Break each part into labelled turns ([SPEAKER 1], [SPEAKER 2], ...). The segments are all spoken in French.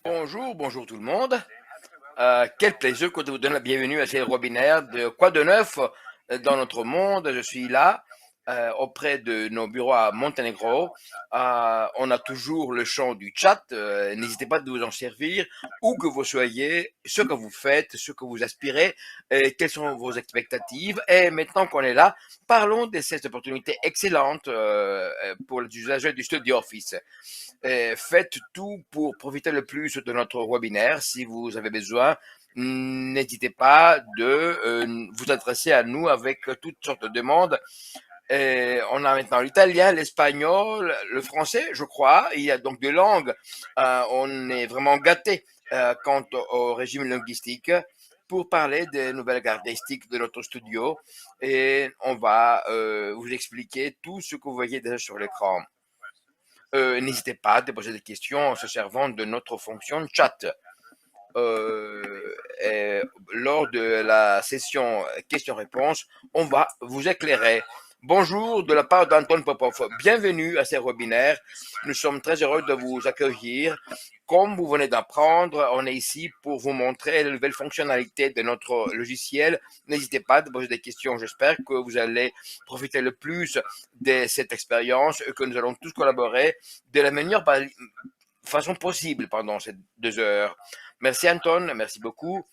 [SPEAKER 1] Bonjour, bonjour tout le monde. Quel plaisir que de vous donner la bienvenue à ces webinaires de Quoi de neuf dans notre monde. Je suis là auprès de nos bureaux à Monténégro. On a toujours le champ du chat. N'hésitez pas de vous en servir, où que vous soyez, ce que vous faites, ce que vous aspirez, quelles sont vos expectatives. Et maintenant qu'on est là, parlons de cette opportunité excellente pour les usagers du Studio Office. Faites tout pour profiter le plus de notre webinaire. Si vous avez besoin, n'hésitez pas de vous adresser à nous avec toutes sortes de demandes. On a maintenant l'italien, l'espagnol, le français, je crois. Il y a donc deux langues. On est vraiment gâté quant au régime linguistique pour parler des nouvelles caractéristiques de notre studio. Et on va vous expliquer tout ce que vous voyez déjà sur l'écran. N'hésitez pas à poser des questions en se servant de notre fonction chat. Lors de la session questions-réponses, on va vous éclairer. Bonjour de la part d'Anton Popov. Bienvenue à ces webinaires. Nous sommes très heureux de vous accueillir. Comme vous venez d'apprendre, on est ici pour vous montrer les nouvelles fonctionnalités de notre logiciel. N'hésitez pas à poser des questions. J'espère que vous allez profiter le plus de cette expérience et que nous allons tous collaborer de la meilleure façon possible pendant ces 2 heures. Merci Anton, merci beaucoup.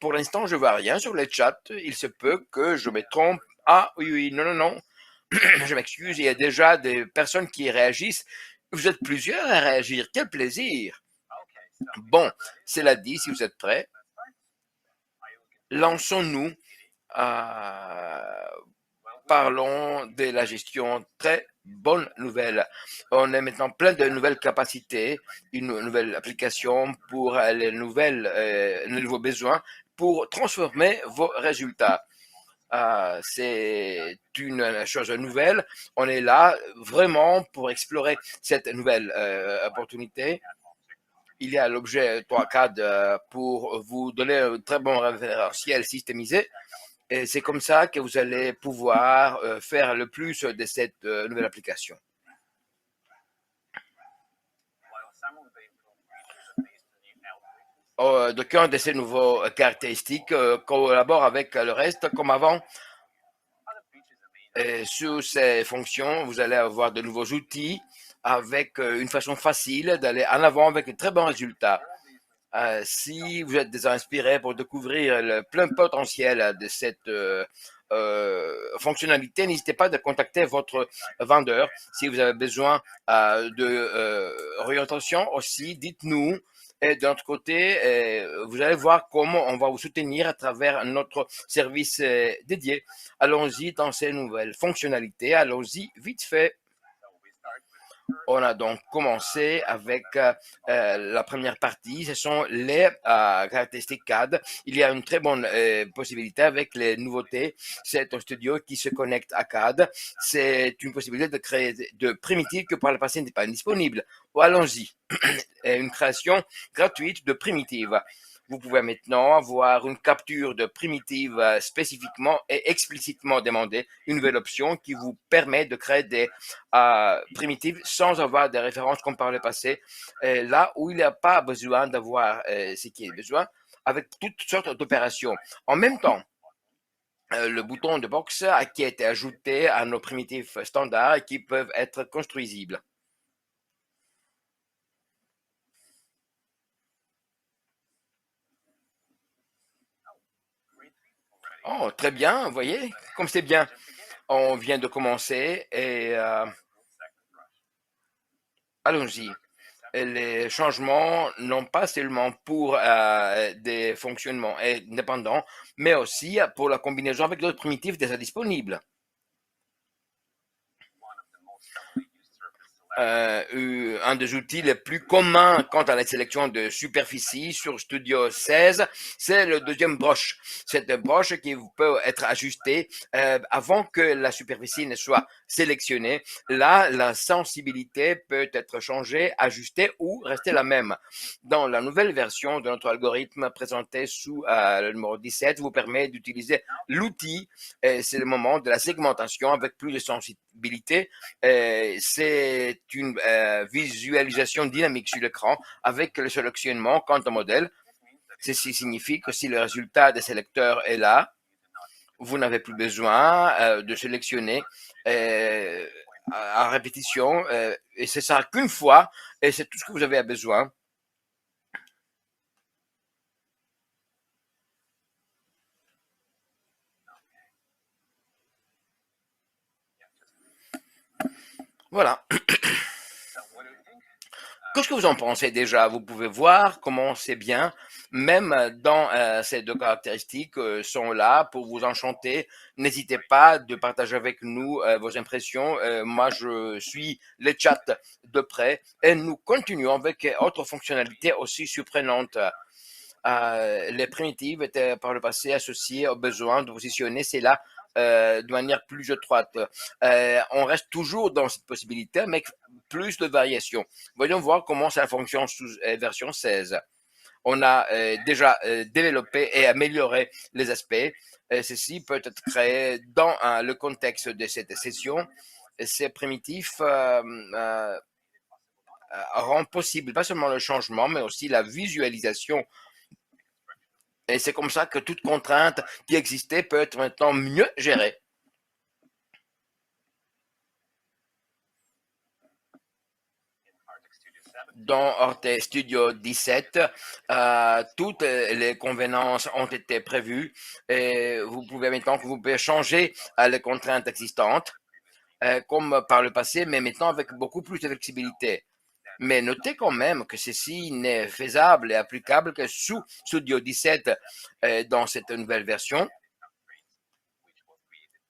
[SPEAKER 1] Pour l'instant, je vois rien sur le chat. Il se peut que je me trompe. Ah oui, oui, non, non, non. Je m'excuse, il y a déjà des personnes qui réagissent. Vous êtes plusieurs à réagir. Quel plaisir. Bon, cela dit, si vous êtes prêts, lançons-nous. Parlons de la gestion. Très bonne nouvelle. On a maintenant plein de nouvelles capacités, une nouvelle application pour les nouveaux besoins pour transformer vos résultats. C'est une chose nouvelle. On est là vraiment pour explorer cette nouvelle opportunité. Il y a l'objet 3CAD pour vous donner un très bon référentiel systémisé. Et c'est comme ça que vous allez pouvoir faire le plus de cette nouvelle application. D'aucuns de ces nouveaux caractéristiques collaborent avec le reste comme avant. Et sur ces fonctions, vous allez avoir de nouveaux outils avec une façon facile d'aller en avant avec de très bons résultats. Si vous êtes déjà inspiré pour découvrir le plein potentiel de cette fonctionnalité, n'hésitez pas à contacter votre vendeur. Si vous avez besoin d'orientation aussi, dites-nous. Et de notre côté, vous allez voir comment on va vous soutenir à travers notre service dédié. Allons-y dans ces nouvelles fonctionnalités. Allons-y vite fait. On a donc commencé avec la première partie, ce sont les caractéristiques CAD. Il y a une très bonne possibilité avec les nouveautés. C'est un studio qui se connecte à CAD. C'est une possibilité de créer de primitives que par le passé n'était pas disponible. Allons-y. Une création gratuite de primitives. Vous pouvez maintenant avoir une capture de primitive spécifiquement et explicitement demandée, une nouvelle option qui vous permet de créer des primitives sans avoir des références comme par le passé, là où il n'y a pas besoin d'avoir ce qui est besoin, avec toutes sortes d'opérations. En même temps, le bouton de box qui a été ajouté à nos primitifs standards et qui peuvent être construisibles. Oh, très bien, vous voyez, comme c'est bien. On vient de commencer et allons-y. Les changements non pas seulement pour des fonctionnements indépendants, mais aussi pour la combinaison avec d'autres primitifs déjà disponibles. Un des outils les plus communs quant à la sélection de superficie sur Studio 16, c'est le deuxième broche. Cette broche qui peut être ajustée avant que la superficie ne soit sélectionnée. Là, la sensibilité peut être changée, ajustée ou rester la même. Dans la nouvelle version de notre algorithme présenté sous le numéro 17, vous permet d'utiliser l'outil. C'est le moment de la segmentation avec plus de sensibilité. C'est une visualisation dynamique sur l'écran avec le sélectionnement quant au modèle. Ceci signifie que si le résultat des sélecteurs est là, vous n'avez plus besoin de sélectionner à répétition et c'est ça qu'une fois et c'est tout ce que vous avez besoin. Voilà. Qu'est-ce que vous en pensez déjà? Vous pouvez voir comment c'est bien, même dans ces deux caractéristiques sont là pour vous enchanter. N'hésitez pas de partager avec nous vos impressions. Moi, je suis les chats de près et nous continuons avec autres fonctionnalités aussi surprenantes. Les primitives étaient par le passé associées au besoin de positionner cela de manière plus étroite. On reste toujours dans cette possibilité, mais plus de variations. Voyons voir comment ça fonctionne sous version 16. On a déjà développé et amélioré les aspects. Ceci peut être créé dans le contexte de cette session. Ces primitifs rendent possible pas seulement le changement, mais aussi la visualisation. Et c'est comme ça que toute contrainte qui existait peut être maintenant mieux gérée. Dans Arte Studio 17, toutes les convenances ont été prévues et vous pouvez maintenant que vous pouvez changer les contraintes existantes comme par le passé, mais maintenant avec beaucoup plus de flexibilité. Mais notez quand même que ceci n'est faisable et applicable que sous Studio 17 dans cette nouvelle version.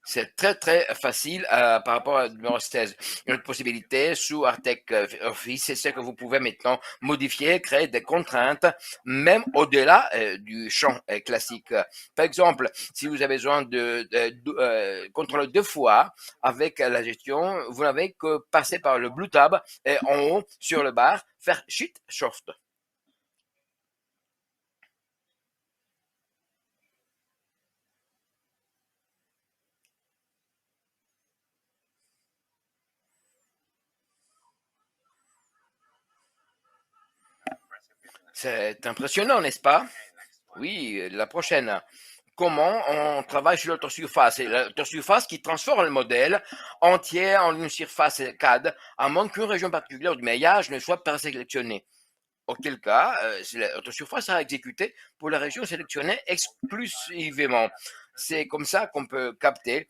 [SPEAKER 1] C'est très, très facile par rapport à numéro 16. Une autre possibilité sous Artec Office, c'est que vous pouvez maintenant modifier, créer des contraintes, même au-delà du champ classique. Par exemple, si vous avez besoin de contrôler 2 fois avec la gestion, vous n'avez que passer par le Blue Tab et en haut sur le bar, faire Shift Shift. C'est impressionnant, n'est-ce pas? Oui, la prochaine. Comment on travaille sur l'autosurface? C'est l'autosurface qui transforme le modèle entier en une surface CAD, à moins qu'une région particulière du maillage ne soit pas sélectionnée. Auquel cas, l'autosurface sera exécutée pour la région sélectionnée exclusivement. C'est comme ça qu'on peut capter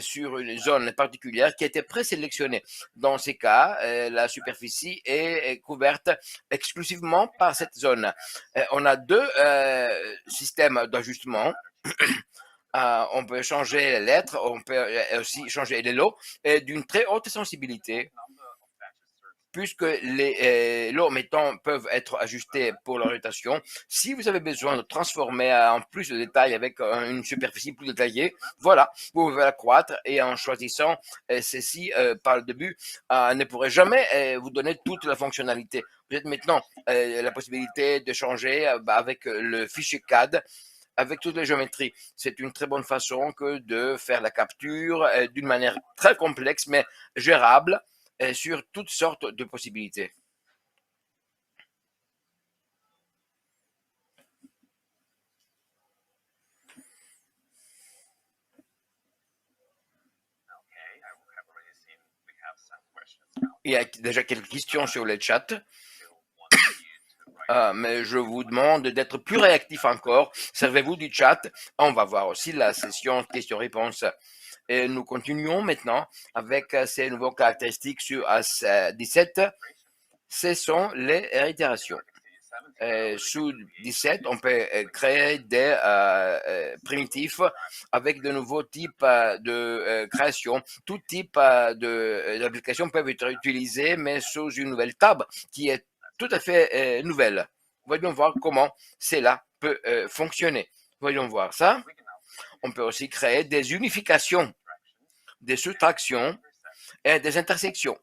[SPEAKER 1] sur une zone particulière qui a été présélectionnée. Dans ces cas, la superficie est couverte exclusivement par cette zone. On a deux systèmes d'ajustement. On peut changer les lettres, on peut aussi changer les lots d'une très haute sensibilité puisque les lots mettants peuvent être ajustés pour l'orientation. Si vous avez besoin de transformer en plus de détails avec une superficie plus détaillée, voilà, vous pouvez l'accroître et en choisissant ceci par le début, ne pourrait jamais vous donner toute la fonctionnalité. Vous avez maintenant la possibilité de changer avec le fichier CAD avec toutes les géométries. C'est une très bonne façon que de faire la capture d'une manière très complexe mais gérable sur toutes sortes de possibilités. Il y a déjà quelques questions sur le chat. Mais je vous demande d'être plus réactif encore. Servez-vous du chat. On va voir aussi la session questions-réponses. Et nous continuons maintenant avec ces nouvelles caractéristiques sur AS17. Ce sont les réitérations. Sous 17, on peut créer des primitifs avec de nouveaux types de création. Tout type d'applications peuvent être utilisées, mais sous une nouvelle table qui est tout à fait nouvelle. Voyons voir comment cela peut fonctionner. Voyons voir ça. On peut aussi créer des unifications, des soustractions et des intersections.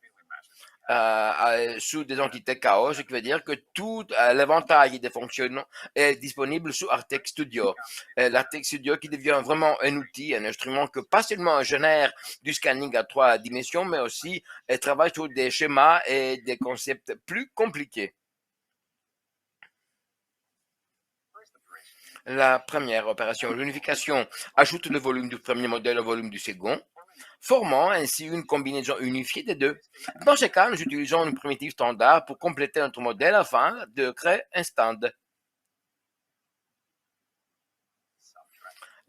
[SPEAKER 1] sous des entités chaos, ce qui veut dire que tout l'éventail des fonctions est disponible sous Artex Studio. L'Artex Studio qui devient vraiment un outil, un instrument que pas seulement génère du scanning à 3 dimensions, mais aussi travaille sur des schémas et des concepts plus compliqués. La première opération, l'unification, ajoute le volume du premier modèle au volume du second, formant ainsi une combinaison unifiée des deux. Dans ce cas, nous utilisons une primitive standard pour compléter notre modèle afin de créer un stand.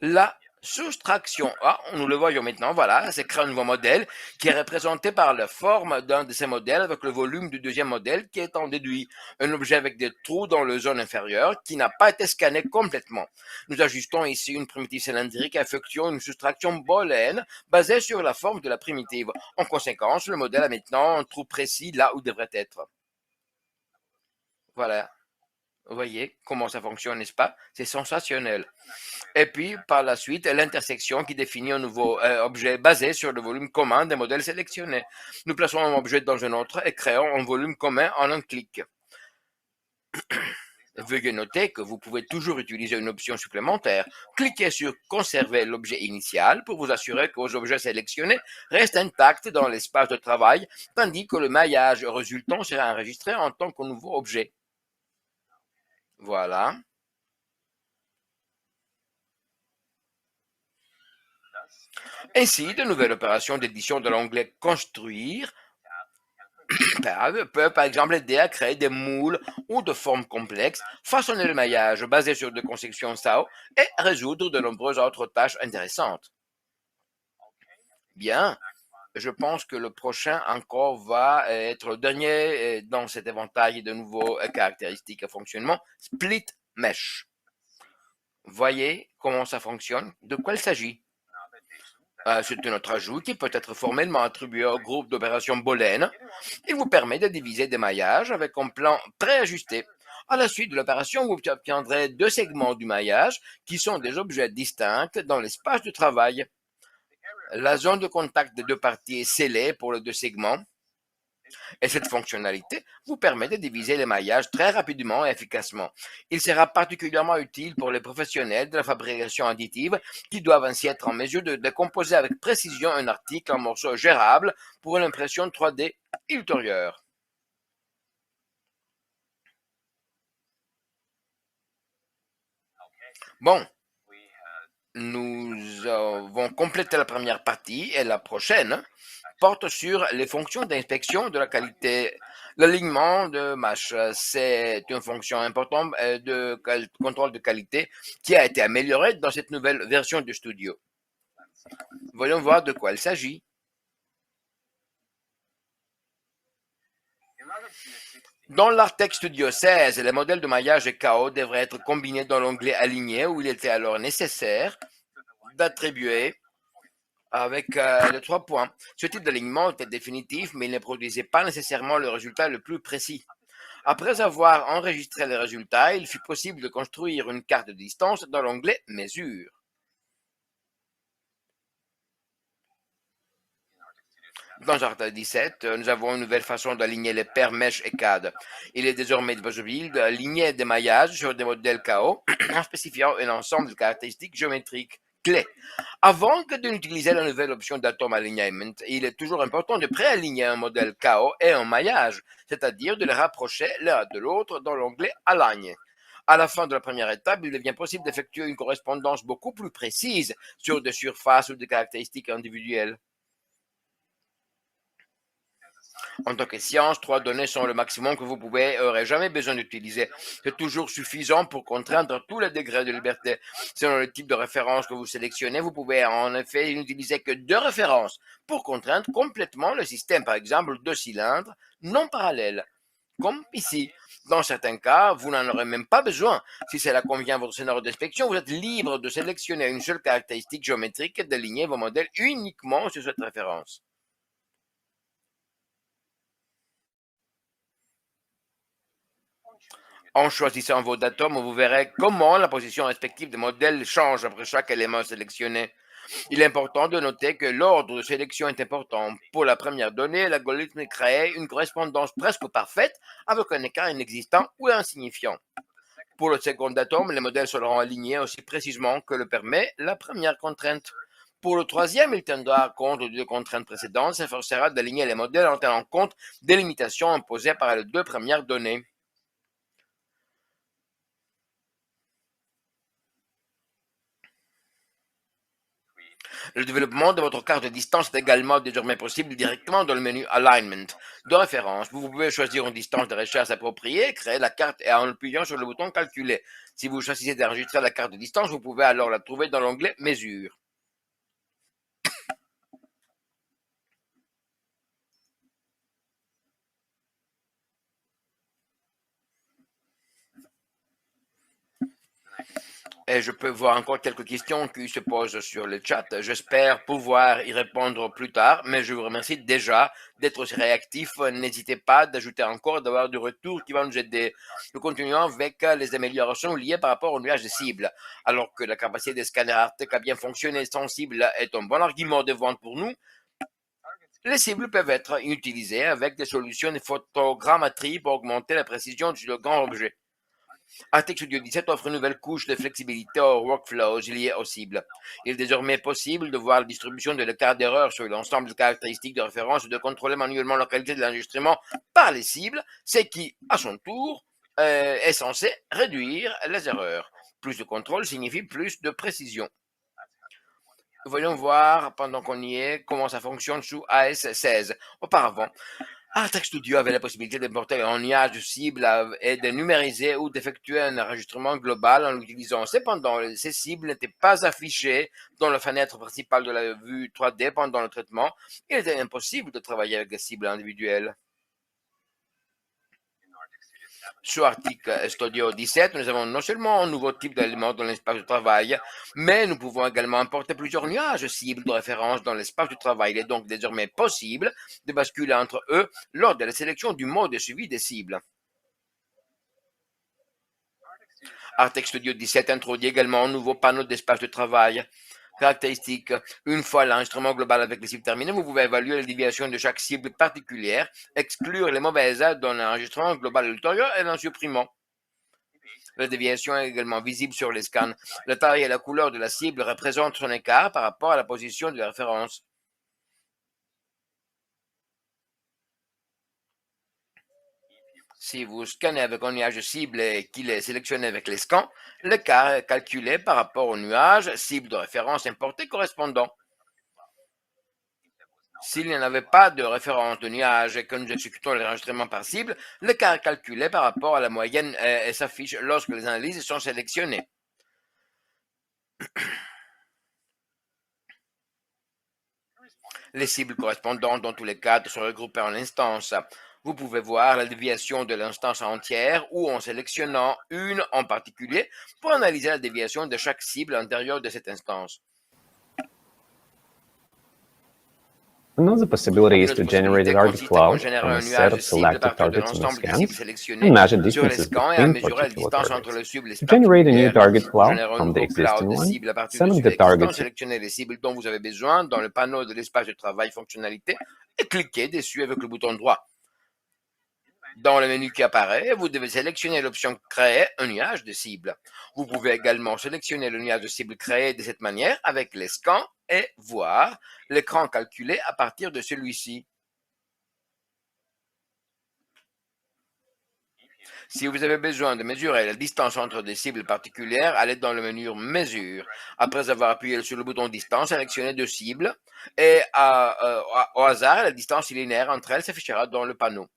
[SPEAKER 1] La soustraction, nous le voyons maintenant, voilà, c'est créer un nouveau modèle qui est représenté par la forme d'un de ces modèles avec le volume du deuxième modèle qui est en déduit. Un objet avec des trous dans la zone inférieure qui n'a pas été scanné complètement. Nous ajustons ici une primitive cylindrique effectuant une soustraction booléenne basée sur la forme de la primitive. En conséquence, le modèle a maintenant un trou précis là où il devrait être. Voilà. Vous voyez comment ça fonctionne, n'est-ce pas? C'est sensationnel. Et puis, par la suite, l'intersection qui définit un nouveau objet basé sur le volume commun des modèles sélectionnés. Nous plaçons un objet dans un autre et créons un volume commun en un clic. Veuillez noter que vous pouvez toujours utiliser une option supplémentaire. Cliquez sur Conserver l'objet initial pour vous assurer que vos objets sélectionnés restent intacts dans l'espace de travail, tandis que le maillage résultant sera enregistré en tant que nouveau objet. Voilà. Ainsi, de nouvelles opérations d'édition de l'onglet Construire peuvent par exemple aider à créer des moules ou de formes complexes, façonner le maillage basé sur des constructions SAO et résoudre de nombreuses autres tâches intéressantes. Bien, je pense que le prochain encore va être le dernier dans cet éventail de nouveaux caractéristiques et fonctionnement, Split Mesh. Voyez comment ça fonctionne, de quoi il s'agit. C'est un autre ajout qui peut être formellement attribué au groupe d'opérations booléennes. Il vous permet de diviser des maillages avec un plan préajusté. À la suite de l'opération, vous obtiendrez 2 segments du maillage qui sont des objets distincts dans l'espace de travail. La zone de contact des 2 parties est scellée pour les 2 segments. Et cette fonctionnalité vous permet de diviser les maillages très rapidement et efficacement. Il sera particulièrement utile pour les professionnels de la fabrication additive qui doivent ainsi être en mesure de décomposer avec précision un article en morceaux gérables pour une impression 3D ultérieure. Bon, nous avons complété la première partie et la prochaine porte sur les fonctions d'inspection de la qualité. L'alignement de MASH, c'est une fonction importante de contrôle de qualité qui a été améliorée dans cette nouvelle version du studio. Voyons voir de quoi il s'agit. Dans l'Artex Studio 16, les modèles de maillage et KO devraient être combinés dans l'onglet Aligner où il était alors nécessaire d'attribuer avec les 3 points. Ce type d'alignement était définitif, mais il ne produisait pas nécessairement le résultat le plus précis. Après avoir enregistré les résultats, il fut possible de construire une carte de distance dans l'onglet Mesure. Dans Artex 17, nous avons une nouvelle façon d'aligner les paires Mesh et CAD. Il est désormais possible d'aligner des maillages sur des modèles KO en spécifiant un ensemble de caractéristiques géométriques clés. Avant que d'utiliser la nouvelle option d'Atom Alignment, il est toujours important de préaligner un modèle KO et un maillage, c'est-à-dire de les rapprocher l'un de l'autre dans l'onglet Align. À la fin de la première étape, il devient possible d'effectuer une correspondance beaucoup plus précise sur des surfaces ou des caractéristiques individuelles. En tant que science, 3 données sont le maximum que vous aurez jamais besoin d'utiliser. C'est toujours suffisant pour contraindre tous les degrés de liberté. Selon le type de référence que vous sélectionnez, vous pouvez en effet n'utiliser que 2 références pour contraindre complètement le système, par exemple 2 cylindres non parallèles, comme ici. Dans certains cas, vous n'en aurez même pas besoin. Si cela convient à votre scénario d'inspection, vous êtes libre de sélectionner une seule caractéristique géométrique et d'aligner vos modèles uniquement sur cette référence. En choisissant vos datums, vous verrez comment la position respective des modèles change après chaque élément sélectionné. Il est important de noter que l'ordre de sélection est important. Pour la première donnée, l'algorithme crée une correspondance presque parfaite avec un écart inexistant ou insignifiant. Pour le second atome, les modèles seront alignés aussi précisément que le permet la première contrainte. Pour le troisième, il tiendra compte des deux contraintes précédentes, s'efforcera d'aligner les modèles en tenant compte des limitations imposées par les deux premières données. Le développement de votre carte de distance est également désormais possible directement dans le menu Alignment de référence. Vous pouvez choisir une distance de recherche appropriée, créer la carte et en appuyant sur le bouton Calculer. Si vous choisissez d'enregistrer la carte de distance, vous pouvez alors la trouver dans l'onglet Mesure. Et je peux voir encore quelques questions qui se posent sur le chat. J'espère pouvoir y répondre plus tard, mais je vous remercie déjà d'être réactif. N'hésitez pas d'ajouter encore, d'avoir du retour qui va nous aider. Nous continuons avec les améliorations liées par rapport au nuage de cibles. Alors que la capacité des scanners Artec a bien fonctionné sans cible est un bon argument de vente pour nous, les cibles peuvent être utilisées avec des solutions de photogrammetrie pour augmenter la précision du grand objet. Arctic Studio 17 offre une nouvelle couche de flexibilité aux workflows liés aux cibles. Il est désormais possible de voir la distribution de l'écart d'erreur sur l'ensemble des caractéristiques de référence et de contrôler manuellement la qualité de l'enregistrement par les cibles, ce qui, à son tour, est censé réduire les erreurs. Plus de contrôle signifie plus de précision. Voyons voir, pendant qu'on y est, comment ça fonctionne sous AS16. Auparavant, Artec Studio avait la possibilité d'importer un nuage de cibles et de numériser ou d'effectuer un enregistrement global en l'utilisant. Cependant, ces cibles n'étaient pas affichées dans la fenêtre principale de la vue 3D pendant le traitement. Il était impossible de travailler avec des cibles individuelles. Sur Arctic Studio 17, nous avons non seulement un nouveau type d'éléments dans l'espace de travail, mais nous pouvons également importer plusieurs nuages cibles de référence dans l'espace de travail. Il est donc désormais possible de basculer entre eux lors de la sélection du mode de suivi des cibles. Arctic Studio 17 introduit également un nouveau panneau d'espace de travail. Caractéristique, une fois l'enregistrement global avec les cibles terminées, vous pouvez évaluer les déviations de chaque cible particulière, exclure les mauvaises dans l'enregistrement global ultérieur et en supprimant. La déviation est également visible sur les scans. La taille et la couleur de la cible représentent son écart par rapport à la position de la référence. Si vous scannez avec un nuage cible et qu'il est sélectionné avec les scans, l'écart est calculé par rapport au nuage cible de référence importé correspondant. S'il n'y en avait pas de référence de nuage et que nous exécutons l'enregistrement par cible, l'écart est calculé par rapport à la moyenne et s'affiche lorsque les analyses sont sélectionnées. Les cibles correspondantes dans tous les cas sont regroupées en instances. Vous pouvez voir la déviation de l'instance entière ou en sélectionnant une en particulier pour analyser la déviation de chaque cible intérieure de cette instance.
[SPEAKER 2] Another possibility is to generate a target cloud from a set of selected targets in the scans and measure distances between particular targets. To generate a new target cloud from the existing one, select the targets.
[SPEAKER 1] Sélectionnez les cibles dont vous avez besoin dans le panneau de l'espace de travail fonctionnalité et cliquez dessus avec le bouton droit. Dans le menu qui apparaît, vous devez sélectionner l'option Créer un nuage de cible. Vous pouvez également sélectionner le nuage de cible créé de cette manière avec les scans et voir l'écran calculé à partir de celui-ci. Si vous avez besoin de mesurer la distance entre des cibles particulières, allez dans le menu Mesure. Après avoir appuyé sur le bouton Distance, sélectionnez deux cibles et au hasard, la distance linéaire entre elles s'affichera dans le panneau.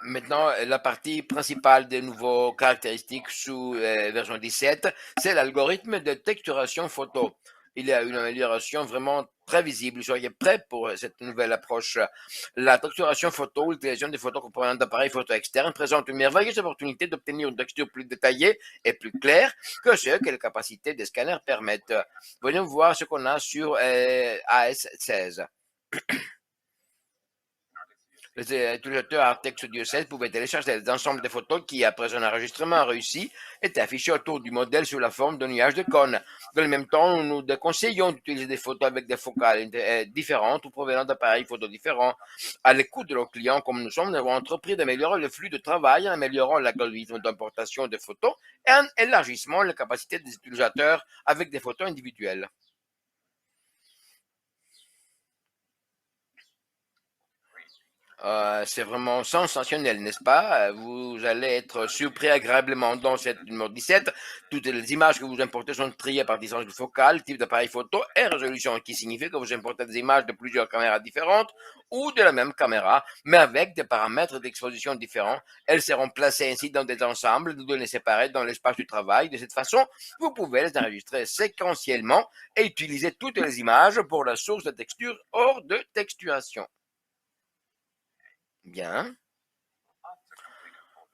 [SPEAKER 1] Maintenant, la partie principale des nouveaux caractéristiques sous version 17, c'est l'algorithme de texturation photo. Il y a une amélioration vraiment très visible. Soyez prêts pour cette nouvelle approche. La texturation photo ou l'utilisation des photos comprenant d'appareils photo externes présente une merveilleuse opportunité d'obtenir une texture plus détaillée et plus claire que ce que les capacités des scanners permettent. Voyons voir ce qu'on a sur AS16. Les utilisateurs Artex Studio 16 pouvaient télécharger l'ensemble des photos qui, après un enregistrement réussi, étaient affichées autour du modèle sous la forme d'un nuage de cônes. Dans le même temps, nous déconseillons d'utiliser des photos avec des focales différentes ou provenant d'appareils photo différents. À l'écoute de nos clients, comme nous sommes, nous avons entrepris d'améliorer le flux de travail en améliorant l'algorithme d'importation des photos et en élargissant les capacités des utilisateurs avec des photos individuelles. C'est vraiment sensationnel, n'est-ce pas? Vous allez être surpris agréablement dans cette numéro 17. Toutes les images que vous importez sont triées par distance focale, type d'appareil photo et résolution, qui signifie que vous importez des images de plusieurs caméras différentes ou de la même caméra, mais avec des paramètres d'exposition différents. Elles seront placées ainsi dans des ensembles de données séparées dans l'espace du travail. De cette façon, vous pouvez les enregistrer séquentiellement et utiliser toutes les images pour la source de texture hors de texturation. Bien.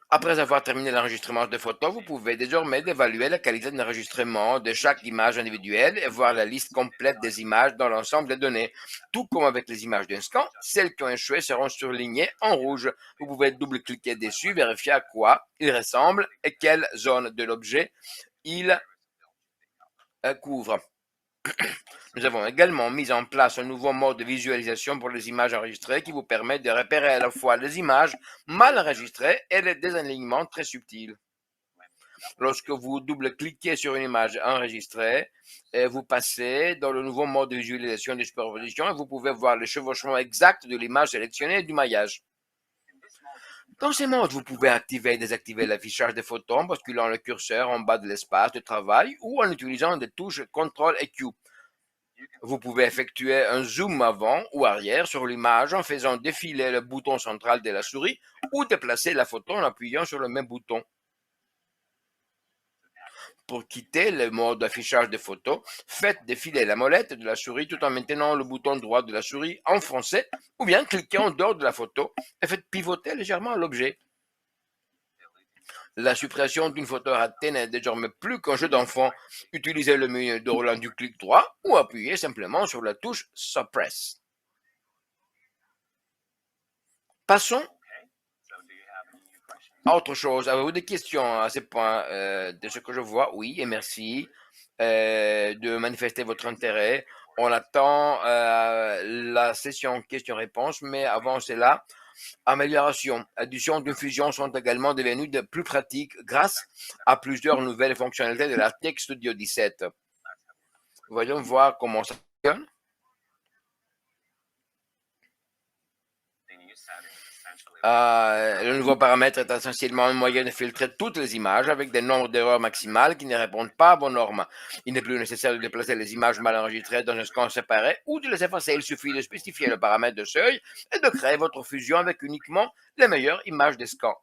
[SPEAKER 1] Après avoir terminé l'enregistrement de photos, vous pouvez désormais évaluer la qualité de l'enregistrement de chaque image individuelle et voir la liste complète des images dans l'ensemble des données. Tout comme avec les images d'un scan, celles qui ont échoué seront surlignées en rouge. Vous pouvez double-cliquer dessus, vérifier à quoi il ressemble et quelle zone de l'objet il couvre. Nous avons également mis en place un nouveau mode de visualisation pour les images enregistrées qui vous permet de repérer à la fois les images mal enregistrées et les désalignements très subtils. Lorsque vous double-cliquez sur une image enregistrée, vous passez dans le nouveau mode de visualisation de superposition et vous pouvez voir le chevauchement exact de l'image sélectionnée et du maillage. Dans ces modes, vous pouvez activer et désactiver l'affichage des photos en basculant le curseur en bas de l'espace de travail ou en utilisant des touches CTRL et Q. Vous pouvez effectuer un zoom avant ou arrière sur l'image en faisant défiler le bouton central de la souris ou déplacer la photo en appuyant sur le même bouton. Pour quitter le mode d'affichage de photos, faites défiler la molette de la souris tout en maintenant le bouton droit de la souris enfoncé ou bien cliquez en dehors de la photo et faites pivoter légèrement l'objet. La suppression d'une photo ratée n'est désormais plus qu'un jeu d'enfant. Utilisez le menu de roulant du clic droit ou appuyez simplement sur la touche Suppress. Passons à autre chose. Avez-vous des questions à ce point de ce que je vois? Oui, et merci de manifester votre intérêt. On attend la session questions-réponses, mais avant cela, amélioration, addition d'une fusion sont également devenues de plus pratiques grâce à plusieurs nouvelles fonctionnalités de l'Artex Studio 17. Voyons voir comment ça fonctionne. Le nouveau paramètre est essentiellement un moyen de filtrer toutes les images avec des nombres d'erreurs maximales qui ne répondent pas à vos normes. Il n'est plus nécessaire de déplacer les images mal enregistrées dans un scan séparé ou de les effacer. Il suffit de spécifier le paramètre de seuil et de créer votre fusion avec uniquement les meilleures images des scans.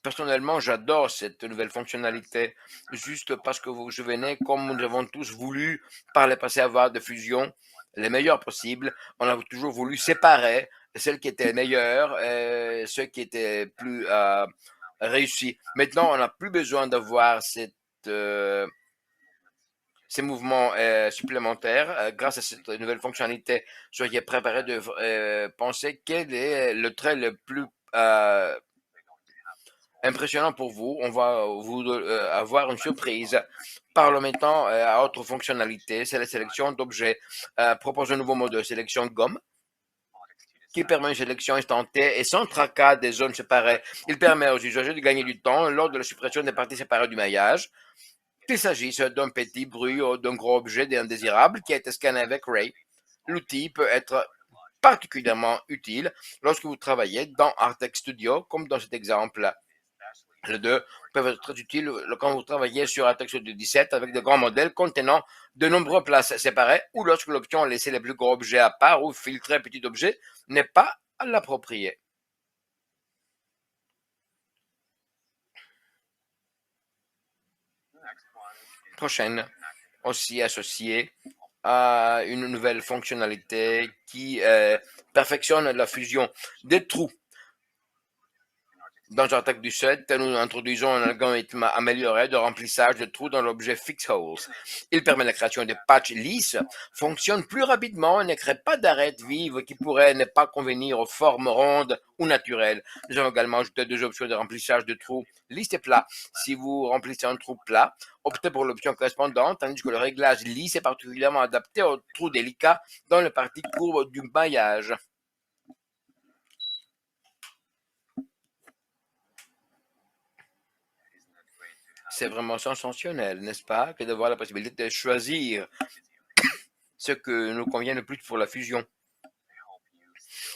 [SPEAKER 1] Personnellement, j'adore cette nouvelle fonctionnalité, juste parce que vous vous souvenez, comme nous avons tous voulu par le passé avoir des fusions les meilleures possibles, on a toujours voulu séparer celles qui étaient les meilleures et ceux qui étaient plus réussis. Maintenant, on n'a plus besoin d'avoir ces mouvements supplémentaires. Grâce à cette nouvelle fonctionnalité, soyez préparés de penser quel est le trait le plus impressionnant pour vous. On va vous avoir une surprise. Parlons maintenant à autre fonctionnalité, c'est la sélection d'objets. Propose un nouveau mode de sélection gomme qui permet une sélection instantanée et sans tracas des zones séparées. Il permet aux usagers de gagner du temps lors de la suppression des parties séparées du maillage, qu'il s'agisse d'un petit bruit ou d'un gros objet indésirable qui a été scanné avec Ray. L'outil peut être particulièrement utile lorsque vous travaillez dans Artex Studio, comme dans cet exemple. Les deux peuvent être très utiles quand vous travaillez sur Artex Studio 17 avec de grands modèles contenant de nombreuses places séparées ou lorsque l'option laisser les plus gros objets à part ou filtrer petit objet n'est pas à l'approprier. Prochaine, aussi associée à une nouvelle fonctionnalité qui perfectionne la fusion des trous Dans l'article 17, nous introduisons un algorithme amélioré de remplissage de trous dans l'objet FixHoles. Il permet la création de patchs lisses, fonctionne plus rapidement et ne crée pas d'arêtes vives qui pourraient ne pas convenir aux formes rondes ou naturelles. Nous avons également ajouté deux options de remplissage de trous lisses et plats. Si vous remplissez un trou plat, optez pour l'option correspondante, tandis que le réglage lisse est particulièrement adapté aux trous délicats dans les parties courbes du maillage. C'est vraiment sensationnel, n'est-ce pas, que d'avoir la possibilité de choisir ce que nous convient le plus pour la fusion.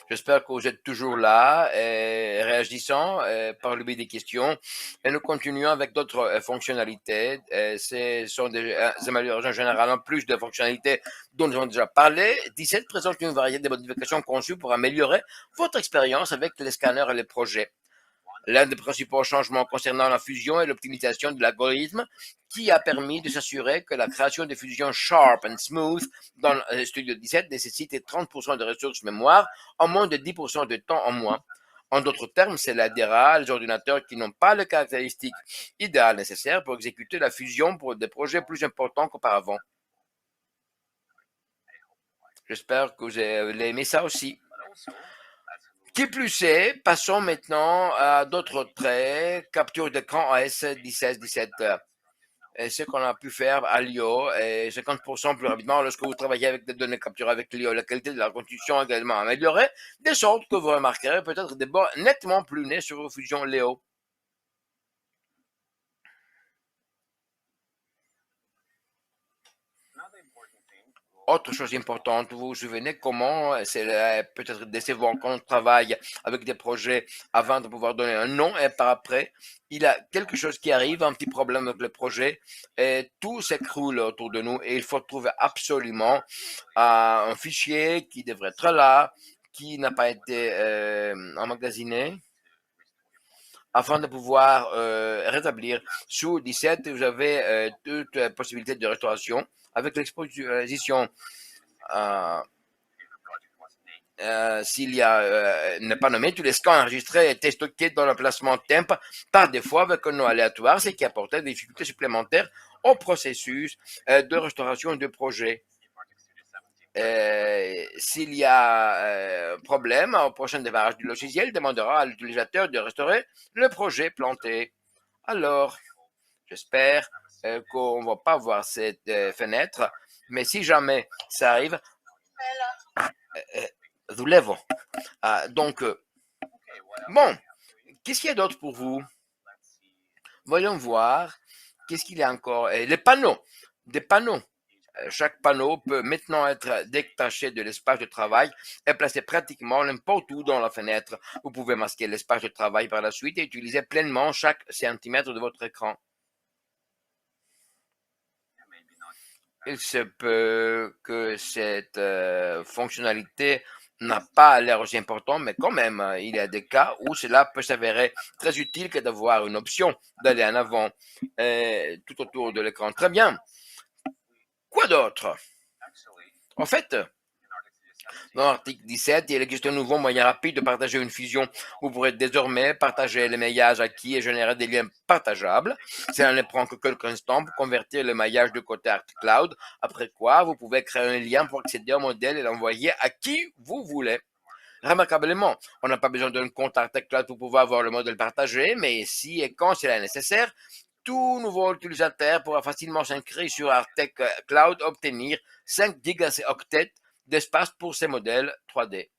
[SPEAKER 1] J'espère que vous êtes toujours là et réagissant par le biais des questions. Et nous continuons avec d'autres fonctionnalités. Ce sont des améliorations générales en plus de fonctionnalités dont nous avons déjà parlé. 17 présente une variété de modifications conçues pour améliorer votre expérience avec les scanners et les projets. L'un des principaux changements concernant la fusion est l'optimisation de l'algorithme qui a permis de s'assurer que la création de fusions sharp and smooth dans Studio 17 nécessite 30% de ressources mémoire en moins de 10% de temps en moins. En d'autres termes, cela aidera les ordinateurs qui n'ont pas les caractéristiques idéales nécessaires pour exécuter la fusion pour des projets plus importants qu'auparavant. J'espère que vous avez aimé ça aussi. Qui plus est, passons maintenant à d'autres traits, capture d'écran AS 1617. Et ce qu'on a pu faire à Lio est 50% plus rapidement lorsque vous travaillez avec des données capturées avec Lio. La qualité de la reconstitution est également améliorée, de sorte que vous remarquerez peut-être des bords nettement plus nets sur vos fusions Léo. Autre chose importante, vous vous souvenez comment c'est peut-être décevant quand on travaille avec des projets avant de pouvoir donner un nom et par après, il y a quelque chose qui arrive, un petit problème avec le projet et tout s'écroule autour de nous et il faut trouver absolument un fichier qui devrait être là, qui n'a pas été emmagasiné afin de pouvoir rétablir. Sous 17, vous avez toute possibilité de restauration avec l'exposition. S'il y a n'est pas nommé, tous les scans enregistrés étaient stockés dans l'emplacement temp par défaut avec un nom aléatoire, ce qui apportait des difficultés supplémentaires au processus de restauration de projet. S'il y a problème au prochain démarrage du logiciel, il demandera à l'utilisateur de restaurer le projet planté. Alors, j'espère qu'on ne va pas voir cette fenêtre, mais si jamais ça arrive, nous lèvons. Donc, bon, qu'est-ce qu'il y a d'autre pour vous? Voyons voir. Qu'est-ce qu'il y a encore? Les panneaux. Des panneaux. Chaque panneau peut maintenant être détaché de l'espace de travail et placé pratiquement n'importe où dans la fenêtre. Vous pouvez masquer l'espace de travail par la suite et utiliser pleinement chaque centimètre de votre écran. Il se peut que cette fonctionnalité n'a pas l'air aussi important, mais quand même, il y a des cas où cela peut s'avérer très utile que d'avoir une option d'aller en avant tout autour de l'écran. Très bien. Quoi d'autre? En fait, dans l'article 17, il existe un nouveau moyen rapide de partager une fusion. Vous pourrez désormais partager les maillages acquis et générer des liens partageables. Cela ne prend que quelques instants pour convertir le maillage de côté ArcCloud, après quoi vous pouvez créer un lien pour accéder au modèle et l'envoyer à qui vous voulez. Remarquablement, on n'a pas besoin d'un compte ArcCloud pour pouvoir avoir le modèle partagé, mais si et quand cela est nécessaire, tout nouveau utilisateur pourra facilement s'inscrire sur ArcCloud, obtenir 5 gigaoctets d'espace pour ces modèles 3D.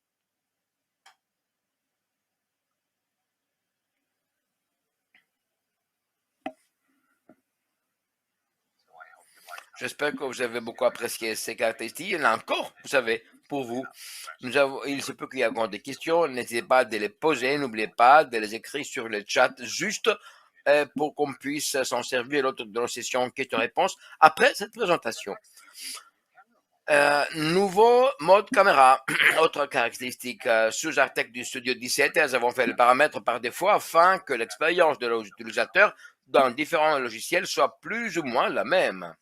[SPEAKER 1] J'espère que vous avez beaucoup apprécié ces caractéristiques. Il y en a encore, vous savez, pour vous. Il se peut qu'il y ait encore des questions. N'hésitez pas de les poser. N'oubliez pas de les écrire sur le chat juste pour qu'on puisse s'en servir lors de nos sessions questions-réponses après cette présentation. Nouveau mode caméra. Autre caractéristique sous Artec du Studio 17, nous avons fait le paramètre par défaut afin que l'expérience de l'utilisateur dans différents logiciels soit plus ou moins la même.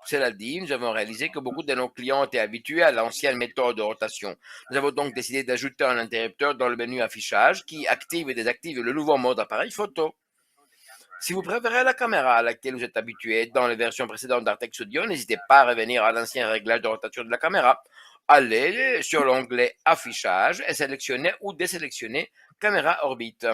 [SPEAKER 1] Cela dit, nous avons réalisé que beaucoup de nos clients étaient habitués à l'ancienne méthode de rotation. Nous avons donc décidé d'ajouter un interrupteur dans le menu affichage qui active et désactive le nouveau mode appareil photo. Si vous préférez la caméra à laquelle vous êtes habitué dans les versions précédentes d'Artex Studio, n'hésitez pas à revenir à l'ancien réglage de rotation de la caméra. Allez sur l'onglet affichage et sélectionnez ou désélectionnez caméra orbite.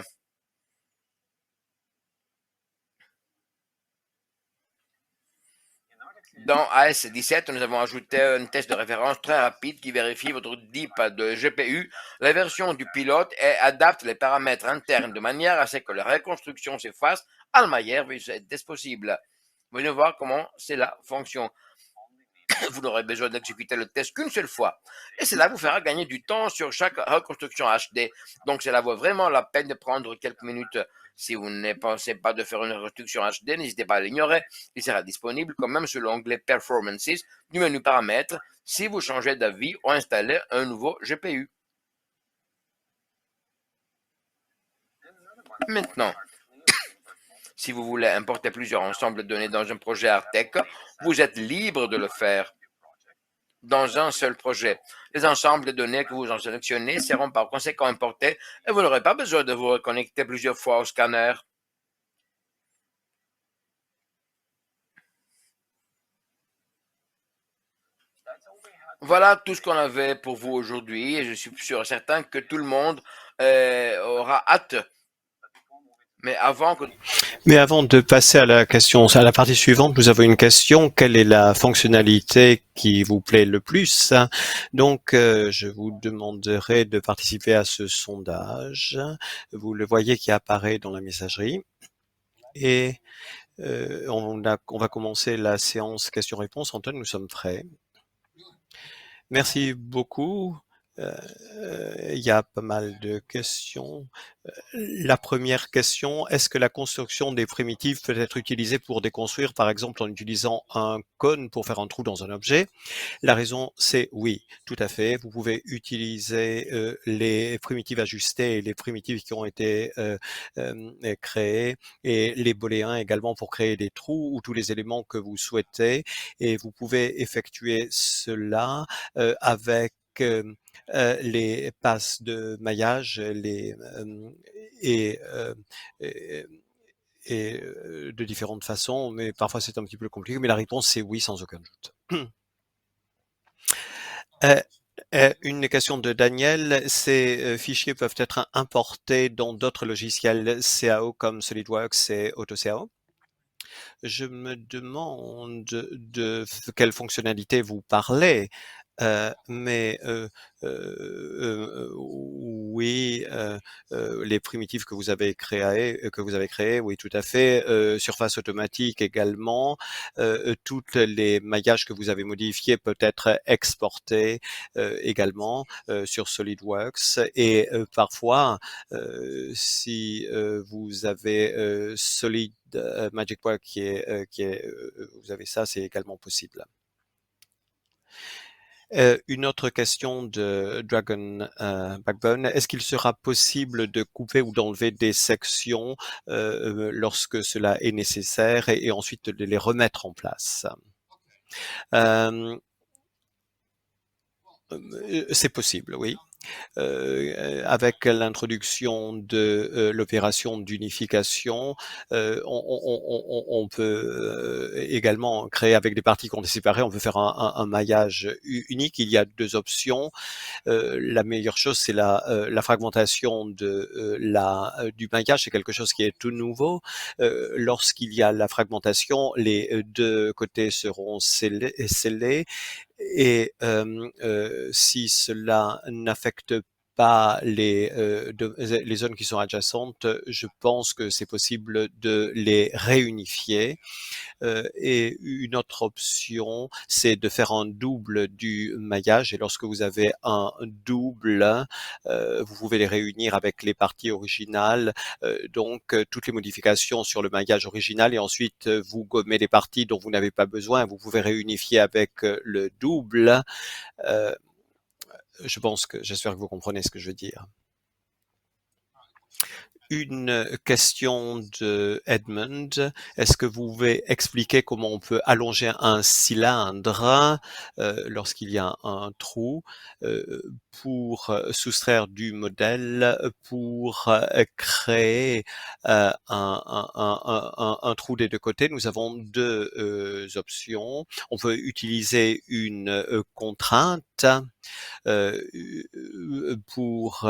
[SPEAKER 1] Dans AS17, nous avons ajouté un test de référence très rapide qui vérifie votre DIP de GPU, la version du pilote et adapte les paramètres internes de manière à ce que la reconstruction se fasse à la meilleure vitesse possible. Voyons voir comment cela fonctionne. Vous n'aurez besoin d'exécuter le test qu'une seule fois. Et cela vous fera gagner du temps sur chaque reconstruction HD. Donc cela vaut vraiment la peine de prendre quelques minutes. Si vous ne pensez pas de faire une reconstruction HD, n'hésitez pas à l'ignorer. Il sera disponible quand même sur l'onglet Performances du menu Paramètres si vous changez d'avis ou installez un nouveau GPU. Maintenant, si vous voulez importer plusieurs ensembles de données dans un projet Artec, vous êtes libre de le faire dans un seul projet. Les ensembles de données que vous en sélectionnez seront par conséquent importés et vous n'aurez pas besoin de vous reconnecter plusieurs fois au scanner. Voilà tout ce qu'on avait pour vous aujourd'hui et je suis sûr et certain que tout le monde aura hâte. Mais avant
[SPEAKER 3] de passer à la partie suivante, nous avons une question. Quelle est la fonctionnalité qui vous plaît le plus? Donc, je vous demanderai de participer à ce sondage. Vous le voyez qui apparaît dans la messagerie. Et on va commencer la séance questions-réponses. Antoine, nous sommes prêts. Merci beaucoup. Il y a pas mal de questions. La première question, est-ce que la construction des primitives peut être utilisée pour déconstruire, par exemple en utilisant un cône pour faire un trou dans un objet? La raison, c'est oui, tout à fait. Vous pouvez utiliser les primitives ajustées et les primitives qui ont été créées et les booléens également pour créer des trous ou tous les éléments que vous souhaitez. Et vous pouvez effectuer cela avec les passes de maillage et de différentes façons, mais parfois c'est un petit peu compliqué, mais la réponse c'est oui sans aucun doute. Une question de Daniel, ces fichiers peuvent être importés dans d'autres logiciels CAO comme SolidWorks et AutoCAO? Je me demande de quelle fonctionnalité vous parlez, mais oui, les primitives que vous avez créées, oui, tout à fait. Surface automatique également. Toutes les maillages que vous avez modifiés peuvent être exportés également sur SolidWorks. Et parfois, si vous avez Solid Magic Work vous avez ça, c'est également possible. Une autre question de Dragon Backbone. Est-ce qu'il sera possible de couper ou d'enlever des sections lorsque cela est nécessaire et ensuite de les remettre en place? C'est possible, oui. Avec l'introduction de l'opération d'unification, on peut également créer avec des parties qu'on est séparées, on peut faire un maillage unique. Il y a deux options. La meilleure chose, c'est la fragmentation du maillage, c'est quelque chose qui est tout nouveau. Lorsqu'il y a la fragmentation, les deux côtés seront scellés et si cela n'affecte pas les zones qui sont adjacentes, je pense que c'est possible de les réunifier. Et une autre option, c'est de faire un double du maillage. Et lorsque vous avez un double, vous pouvez les réunir avec les parties originales. Donc, toutes les modifications sur le maillage original et ensuite vous gommez les parties dont vous n'avez pas besoin. Vous pouvez réunifier avec le double. J'espère que vous comprenez ce que je veux dire. Une question de Edmund. Est-ce que vous pouvez expliquer comment on peut allonger un cylindre lorsqu'il y a un trou pour soustraire du modèle, pour créer un trou des deux côtés? Nous avons deux options. On peut utiliser une contrainte pour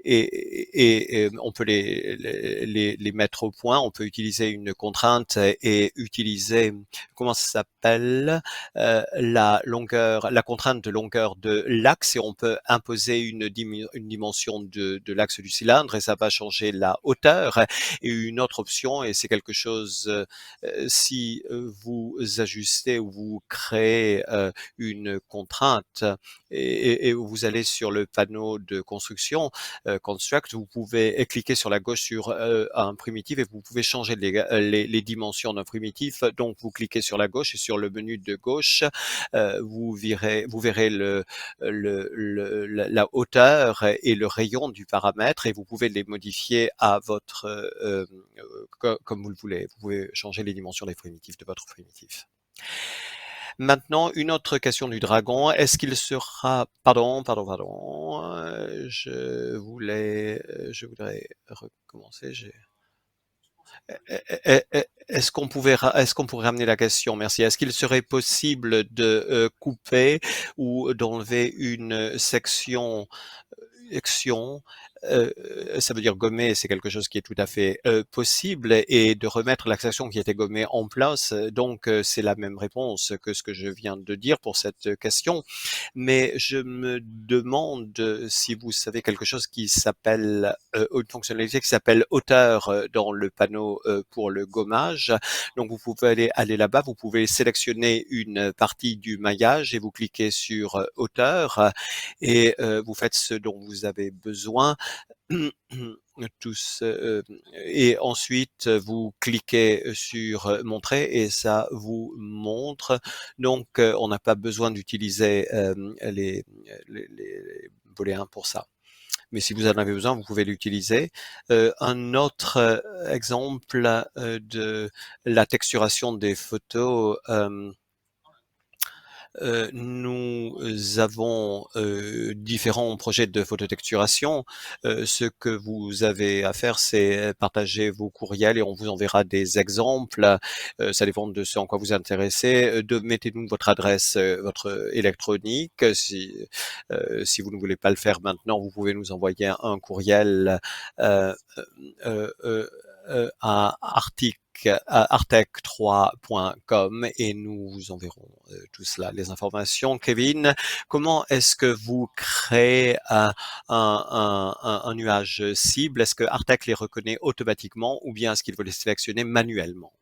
[SPEAKER 3] et on peut les mettre au point. On peut utiliser une contrainte et utiliser comment ça s'appelle la contrainte de longueur de l'axe et on peut imposer une dimension de l'axe du cylindre et ça va changer la hauteur. Et une autre option et c'est quelque chose si vous ajustez ou vous créez une contrainte et vous allez sur le panneau de construction, Construct, vous pouvez cliquer sur la gauche sur un primitif et vous pouvez changer les dimensions d'un primitif. Donc, vous cliquez sur la gauche et sur le menu de gauche, vous verrez la hauteur et le rayon du paramètre et vous pouvez les modifier à votre comme vous le voulez. Vous pouvez changer les dimensions des primitifs de votre primitif. Maintenant, une autre question du dragon. Est-ce qu'il sera... Pardon. Je voudrais recommencer. Est-ce qu'on pourrait ramener la question? Merci. Est-ce qu'il serait possible de couper ou d'enlever une section ça veut dire gommer, c'est quelque chose qui est tout à fait possible, et de remettre la section qui était gommée en place. Donc, c'est la même réponse que ce que je viens de dire pour cette question. Mais je me demande si vous savez quelque chose qui s'appelle, une fonctionnalité qui s'appelle hauteur dans le panneau pour le gommage. Donc, vous pouvez aller là-bas, vous pouvez sélectionner une partie du maillage et vous cliquez sur hauteur et vous faites ce dont vous avez besoin. Et ensuite vous cliquez sur montrer et ça vous montre. Donc on n'a pas besoin d'utiliser les booléens pour ça. Mais si vous en avez besoin, vous pouvez l'utiliser. Un autre exemple de la texturation des photos. Nous avons différents projets de phototexturation. Ce que vous avez à faire, c'est partager vos courriels et on vous enverra des exemples. Ça dépend de ce en quoi vous intéressez. Mettez-nous votre adresse, votre électronique. Si vous ne voulez pas le faire maintenant, vous pouvez nous envoyer un courriel à artec3.com et nous vous enverrons tout cela, les informations. Kevin, comment est-ce que vous créez un nuage cible? Est-ce que Artec les reconnaît automatiquement ou bien est-ce qu'il faut les sélectionner manuellement?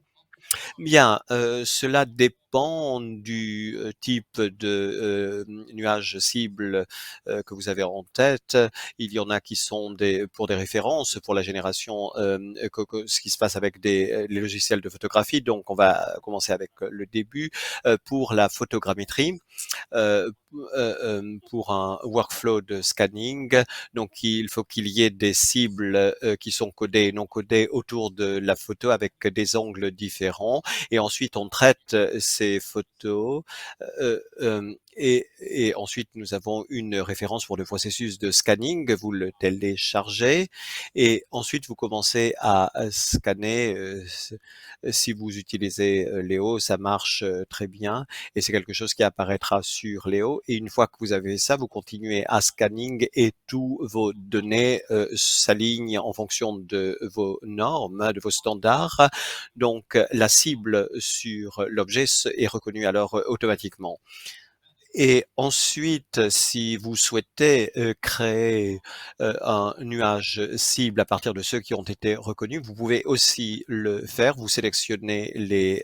[SPEAKER 3] Bien, cela dépend du type de nuage cible que vous avez en tête. Il y en a qui sont pour des références, pour la génération, ce qui se passe avec les logiciels de photographie. Donc, on va commencer avec le début. Pour la photogrammétrie, pour un workflow de scanning, donc il faut qu'il y ait des cibles qui sont codées et non codées autour de la photo avec des angles différents. Et ensuite, on traite ces photos et ensuite, nous avons une référence pour le processus de scanning. Vous le téléchargez et ensuite, vous commencez à scanner. Si vous utilisez Léo, ça marche très bien et c'est quelque chose qui apparaîtra sur Léo. Et une fois que vous avez ça, vous continuez à scanning et tous vos données s'alignent en fonction de vos normes, de vos standards. Donc, la cible sur l'objet est reconnue alors automatiquement. Et ensuite, si vous souhaitez créer un nuage cible à partir de ceux qui ont été reconnus, vous pouvez aussi le faire. Vous sélectionnez les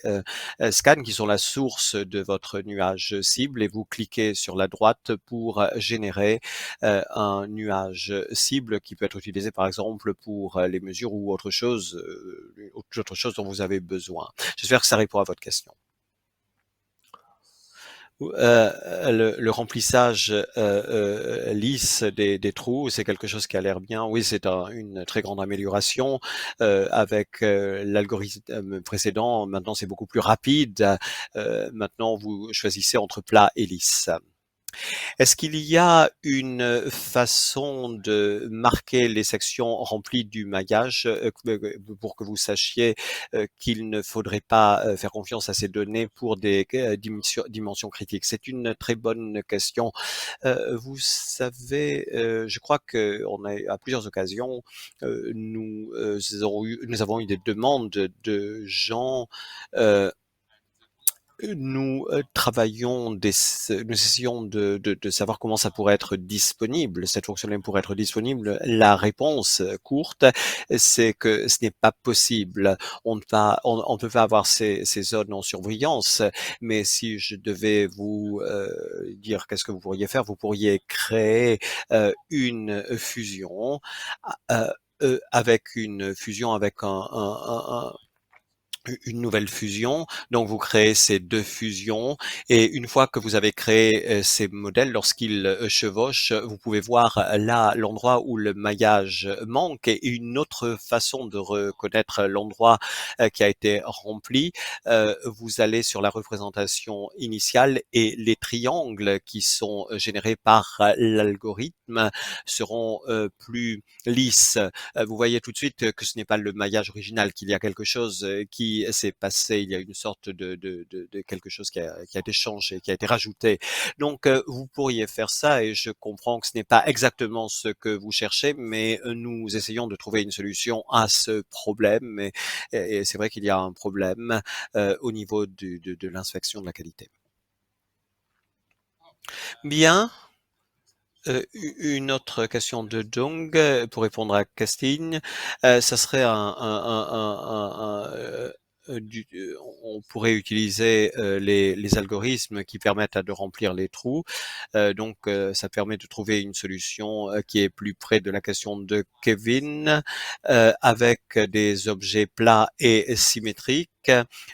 [SPEAKER 3] scans qui sont la source de votre nuage cible et vous cliquez sur la droite pour générer un nuage cible qui peut être utilisé par exemple pour les mesures ou autre chose dont vous avez besoin. J'espère que ça répond à votre question. Le remplissage lisse des trous, c'est quelque chose qui a l'air bien. Oui, c'est une très grande amélioration avec l'algorithme précédent. Maintenant, c'est beaucoup plus rapide. Maintenant, vous choisissez entre plat et lisse. Est-ce qu'il y a une façon de marquer les sections remplies du maillage pour que vous sachiez qu'il ne faudrait pas faire confiance à ces données pour des dimensions critiques? C'est une très bonne question. Vous savez, je crois qu'on a à plusieurs occasions, nous avons eu des demandes de gens nous travaillons, nous essayons de savoir comment ça pourrait être disponible, cette fonctionnalité pourrait être disponible. La réponse courte, c'est que ce n'est pas possible. On ne peut pas avoir ces zones en surbrillance, mais si je devais vous dire qu'est-ce que vous pourriez faire, vous pourriez créer une fusion avec une fusion avec une nouvelle fusion. Donc, vous créez ces deux fusions et une fois que vous avez créé ces modèles, lorsqu'ils chevauchent, vous pouvez voir là l'endroit où le maillage manque et une autre façon de reconnaître l'endroit qui a été rempli. Vous allez sur la représentation initiale et les triangles qui sont générés par l'algorithme seront plus lisses. Vous voyez tout de suite que ce n'est pas le maillage original, qu'il y a quelque chose qui s'est passé, il y a une sorte de quelque chose qui a été changé, qui a été rajouté. Donc, vous pourriez faire ça et je comprends que ce n'est pas exactement ce que vous cherchez, mais nous essayons de trouver une solution à ce problème et c'est vrai qu'il y a un problème au niveau de l'inspection de la qualité. Bien. Une autre question de Jung pour répondre à Christine. Ça serait on pourrait utiliser les algorithmes qui permettent de remplir les trous. Donc, ça permet de trouver une solution qui est plus près de la question de Kevin, avec des objets plats et symétriques.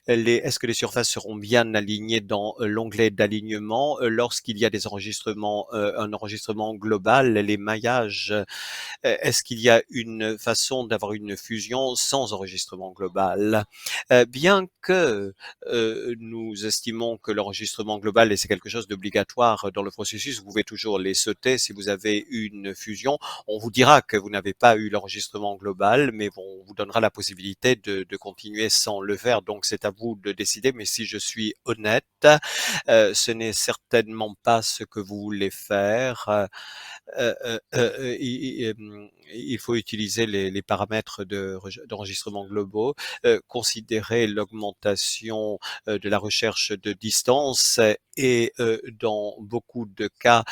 [SPEAKER 3] Est-ce que les surfaces seront bien alignées dans l'onglet d'alignement lorsqu'il y a des enregistrements, un enregistrement global, les maillages? Est-ce qu'il y a une façon d'avoir une fusion sans enregistrement global? Bien que nous estimons que l'enregistrement global, et c'est quelque chose d'obligatoire dans le processus, vous pouvez toujours les sauter si vous avez une fusion. On vous dira que vous n'avez pas eu l'enregistrement global, mais on vous donnera la possibilité de continuer sans le faire. Donc, c'est à vous de décider. Mais si je suis honnête, ce n'est certainement pas ce que vous voulez faire. Il faut utiliser les paramètres d'enregistrement globaux, considérer l'augmentation de la recherche de distance et dans beaucoup de cas,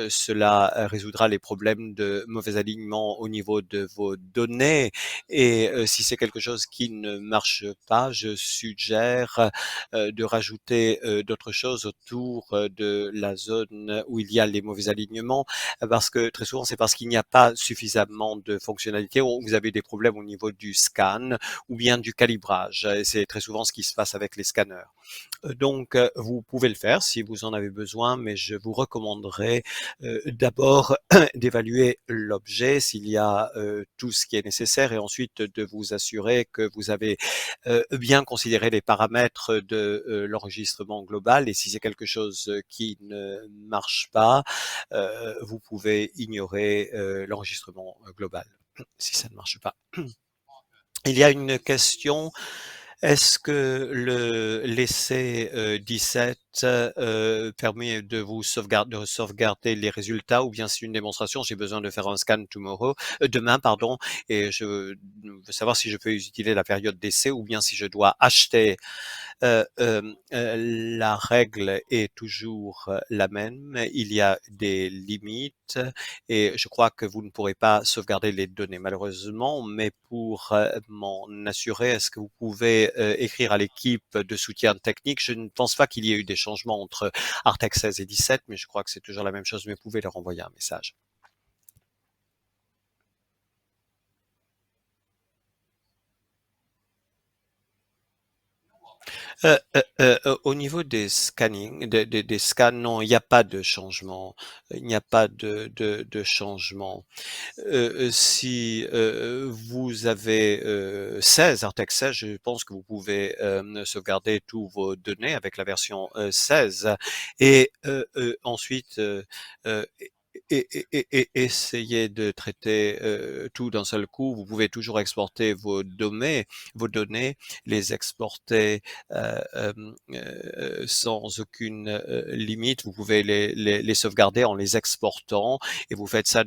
[SPEAKER 3] cela résoudra les problèmes de mauvais alignement au niveau de vos données. Et si c'est quelque chose qui ne marche pas, je suggère de rajouter d'autres choses autour de la zone où il y a les mauvais alignements, parce que très souvent c'est parce qu'il n'y a pas suffisamment de fonctionnalités, ou vous avez des problèmes au niveau du scan ou bien du calibrage. C'est très souvent ce qui se passe avec les scanners. Donc, vous pouvez le faire si vous en avez besoin, mais je vous recommanderais d'abord d'évaluer l'objet s'il y a tout ce qui est nécessaire et ensuite de vous assurer que vous avez bien considéré les paramètres de l'enregistrement global et si c'est quelque chose qui ne marche pas, vous pouvez ignorer l'enregistrement global si ça ne marche pas. Il y a une question. Est-ce que l'essai 17 permet de vous sauvegarder les résultats ou bien c'est une démonstration? J'ai besoin de faire un scan demain, pardon, et je veux savoir si je peux utiliser la période d'essai ou bien si je dois acheter. La règle est toujours la même. Il y a des limites et je crois que vous ne pourrez pas sauvegarder les données malheureusement, mais pour m'en assurer, est-ce que vous pouvez écrire à l'équipe de soutien technique? Je ne pense pas qu'il y ait eu des changements entre Artex 16 et 17, mais je crois que c'est toujours la même chose, mais vous pouvez leur envoyer un message. Au niveau des scanning, des scans, non, il n'y a pas de changement. Il n'y a pas de changement. Si vous avez 16, Artex 16, je pense que vous pouvez sauvegarder tous vos données avec la version 16 et ensuite essayer de traiter tout d'un seul coup. Vous pouvez toujours exporter vos données, les exporter sans aucune limite. Vous pouvez les sauvegarder en les exportant et vous faites ça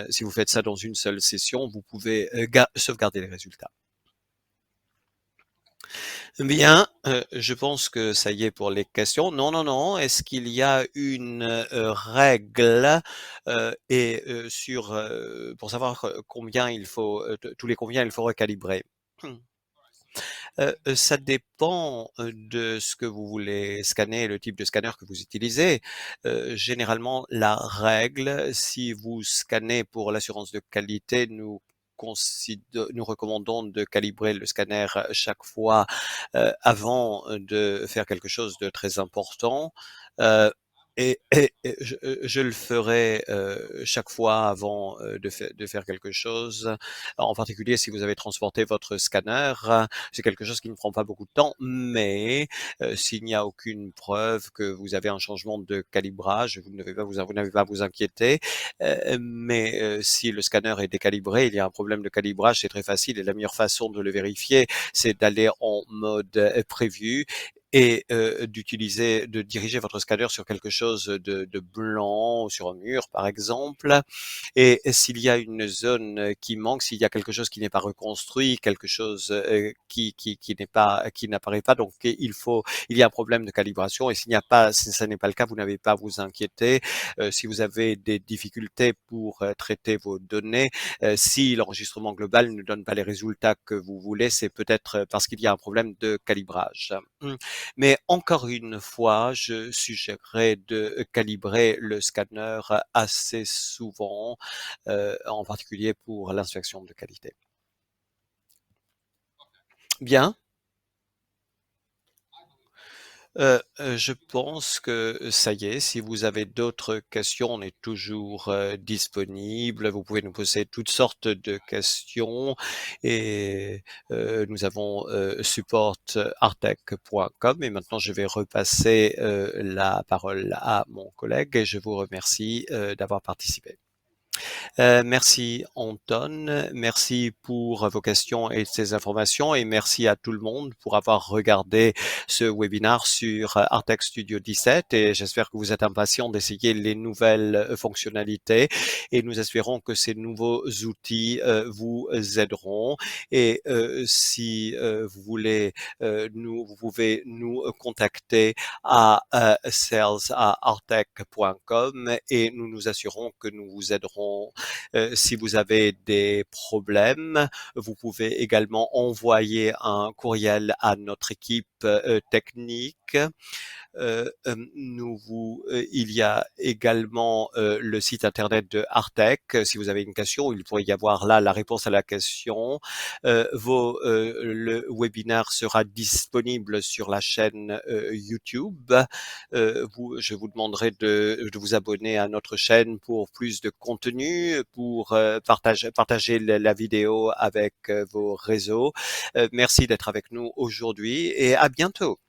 [SPEAKER 3] si vous faites ça dans une seule session, vous pouvez sauvegarder les résultats. Bien, je pense que ça y est pour les questions. Non, non, non. Est-ce qu'il y a une règle pour savoir combien il faut, tous les combien il faut recalibrer? Ça dépend de ce que vous voulez scanner, le type de scanner que vous utilisez. Généralement, la règle, si vous scannez pour l'assurance de qualité, nous recommandons de calibrer le scanner chaque fois avant de faire quelque chose de très important. Je le ferai chaque fois avant de faire quelque chose. En particulier, si vous avez transporté votre scanner, c'est quelque chose qui ne prend pas beaucoup de temps, mais s'il n'y a aucune preuve que vous avez un changement de calibrage, vous n'avez pas à vous inquiéter. Mais si le scanner est décalibré, il y a un problème de calibrage, c'est très facile et la meilleure façon de le vérifier, c'est d'aller en mode prévu et de diriger votre scanner sur quelque chose de blanc, sur un mur par exemple. Et s'il y a une zone qui manque, s'il y a quelque chose qui n'est pas reconstruit, quelque chose qui n'apparaît pas, donc il y a un problème de calibration. Et si ça n'est pas le cas, vous n'avez pas à vous inquiéter. Si vous avez des difficultés pour traiter vos données, si l'enregistrement global ne donne pas les résultats que vous voulez, c'est peut-être parce qu'il y a un problème de calibrage. Mais encore une fois, je suggérerais de calibrer le scanner assez souvent, en particulier pour l'inspection de qualité. Bien. Je pense que ça y est. Si vous avez d'autres questions, on est toujours disponible. Vous pouvez nous poser toutes sortes de questions et nous avons support@artech.com et maintenant je vais repasser la parole à mon collègue et je vous remercie d'avoir participé. Merci Anton, merci pour vos questions et ces informations et merci à tout le monde pour avoir regardé ce webinaire sur Artec Studio 17 et j'espère que vous êtes impatients d'essayer les nouvelles fonctionnalités et nous espérons que ces nouveaux outils vous aideront et si vous voulez, vous pouvez nous contacter à sales@artec.com et nous nous assurons que nous vous aiderons si vous avez des problèmes. Vous pouvez également envoyer un courriel à notre équipe technique. Il y a également le site internet de Artec. Si vous avez une question, il pourrait y avoir là la réponse à la question. Le webinaire sera disponible sur la chaîne YouTube. Je vous demanderai de vous abonner à notre chaîne pour plus de contenu, pour partager la vidéo avec vos réseaux. Merci d'être avec nous aujourd'hui et à bientôt.